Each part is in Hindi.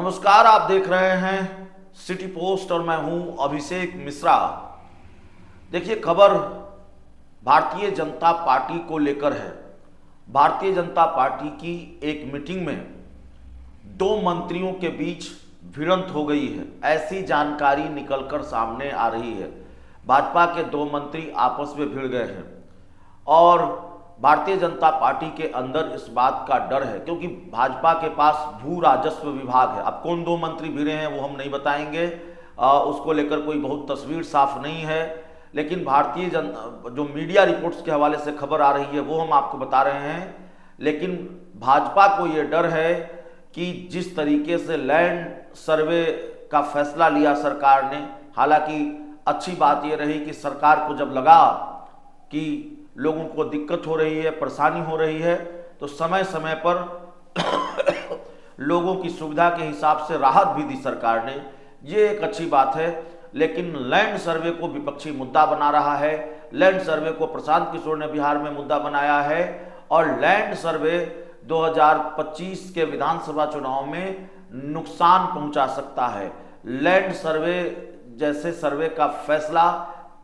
नमस्कार, आप देख रहे हैं सिटी पोस्ट और मैं हूं अभिषेक मिश्रा। देखिए, खबर भारतीय जनता पार्टी को लेकर है। भारतीय जनता पार्टी की एक मीटिंग में दो मंत्रियों के बीच भिड़ंत हो गई है, ऐसी जानकारी निकलकर सामने आ रही है। भाजपा के दो मंत्री आपस में भिड़ गए हैं और भारतीय जनता पार्टी के अंदर इस बात का डर है, क्योंकि भाजपा के पास भू राजस्व विभाग है। अब कौन दो मंत्री भिड़े हैं वो हम नहीं बताएंगे, उसको लेकर कोई बहुत तस्वीर साफ नहीं है। लेकिन भारतीय जो मीडिया रिपोर्ट्स के हवाले से खबर आ रही है वो हम आपको बता रहे हैं। लेकिन भाजपा को ये डर है कि जिस तरीके से लैंड सर्वे का फैसला लिया सरकार ने, हालांकि अच्छी बात ये रही कि सरकार को जब लगा कि लोगों को दिक्कत हो रही है, परेशानी हो रही है, तो समय समय पर लोगों की सुविधा के हिसाब से राहत भी दी सरकार ने। ये एक अच्छी बात है। लेकिन लैंड सर्वे को विपक्षी मुद्दा बना रहा है। लैंड सर्वे को प्रशांत किशोर ने बिहार में मुद्दा बनाया है और लैंड सर्वे 2025 के विधानसभा चुनाव में नुकसान पहुंचा सकता है। लैंड सर्वे जैसे सर्वे का फैसला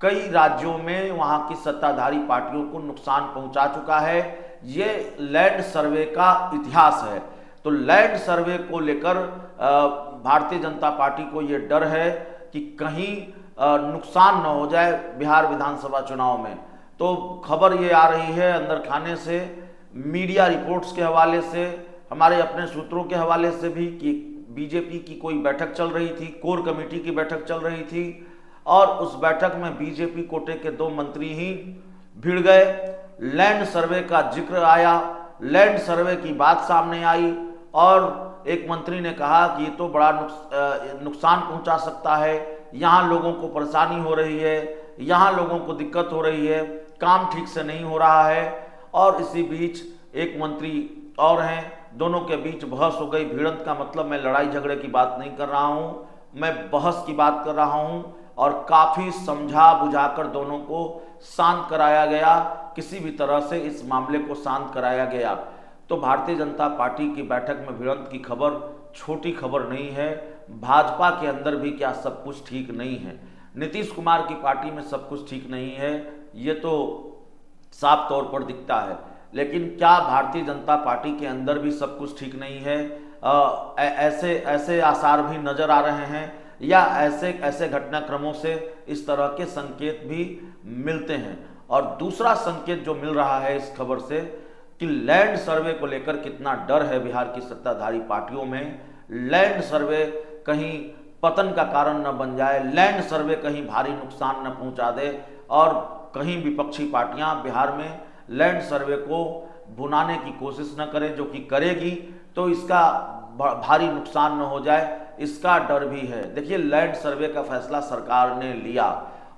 कई राज्यों में वहां की सत्ताधारी पार्टियों को नुकसान पहुंचा चुका है। ये लैंड सर्वे का इतिहास है। तो लैंड सर्वे को लेकर भारतीय जनता पार्टी को ये डर है कि कहीं नुकसान न हो जाए बिहार विधानसभा चुनाव में। तो खबर ये आ रही है अंदर खाने से, मीडिया रिपोर्ट्स के हवाले से, हमारे अपने सूत्रों के हवाले से भी, कि बीजेपी की कोई बैठक चल रही थी, कोर कमेटी की बैठक चल रही थी और उस बैठक में बीजेपी कोटे के दो मंत्री ही भिड़ गए। लैंड सर्वे का जिक्र आया, लैंड सर्वे की बात सामने आई और एक मंत्री ने कहा कि ये तो बड़ा नुकसान पहुंचा सकता है, यहाँ लोगों को परेशानी हो रही है, यहाँ लोगों को दिक्कत हो रही है, काम ठीक से नहीं हो रहा है। और इसी बीच एक मंत्री और हैं, दोनों के बीच बहस हो गई। भिड़ंत का मतलब मैं लड़ाई झगड़े की बात नहीं कर रहा हूँ, मैं बहस की बात कर रहा हूँ। और काफी समझा बुझाकर दोनों को शांत कराया गया, किसी भी तरह से इस मामले को शांत कराया गया। तो भारतीय जनता पार्टी की बैठक में भिड़ंत की खबर छोटी खबर नहीं है। भाजपा के अंदर भी क्या सब कुछ ठीक नहीं है? नीतीश कुमार की पार्टी में सब कुछ ठीक नहीं है, ये तो साफ तौर पर दिखता है। लेकिन क्या भारतीय जनता पार्टी के अंदर भी सब कुछ ठीक नहीं है? ऐसे आसार भी नजर आ रहे हैं या ऐसे घटनाक्रमों से इस तरह के संकेत भी मिलते हैं। और दूसरा संकेत जो मिल रहा है इस खबर से कि लैंड सर्वे को लेकर कितना डर है बिहार की सत्ताधारी पार्टियों में। लैंड सर्वे कहीं पतन का कारण न बन जाए, लैंड सर्वे कहीं भारी नुकसान न पहुंचा दे और कहीं विपक्षी पार्टियां बिहार में लैंड सर्वे को भुनाने की कोशिश न करें, जो कि करेगी तो इसका भारी नुकसान न हो जाए, इसका डर भी है। देखिए, लैंड सर्वे का फैसला सरकार ने लिया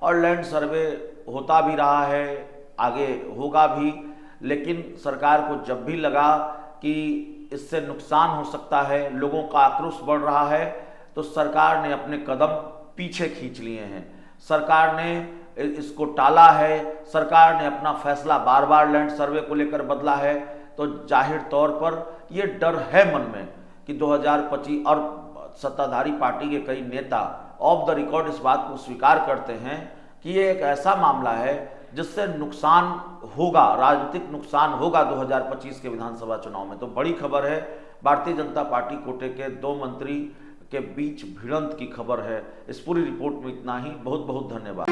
और लैंड सर्वे होता भी रहा है, आगे होगा भी। लेकिन सरकार को जब भी लगा कि इससे नुकसान हो सकता है, लोगों का आक्रोश बढ़ रहा है, तो सरकार ने अपने कदम पीछे खींच लिए हैं। सरकार ने इसको टाला है, सरकार ने अपना फैसला बार बार लैंड सर्वे को लेकर बदला है। तो जाहिर तौर पर यह डर है मन में कि 2025, और सत्ताधारी पार्टी के कई नेता ऑफ द रिकॉर्ड इस बात को स्वीकार करते हैं कि ये एक ऐसा मामला है जिससे नुकसान होगा, राजनीतिक नुकसान होगा 2025 के विधानसभा चुनाव में। तो बड़ी खबर है, भारतीय जनता पार्टी कोटे के दो मंत्री के बीच भिड़ंत की खबर है। इस पूरी रिपोर्ट में इतना ही। बहुत बहुत धन्यवाद।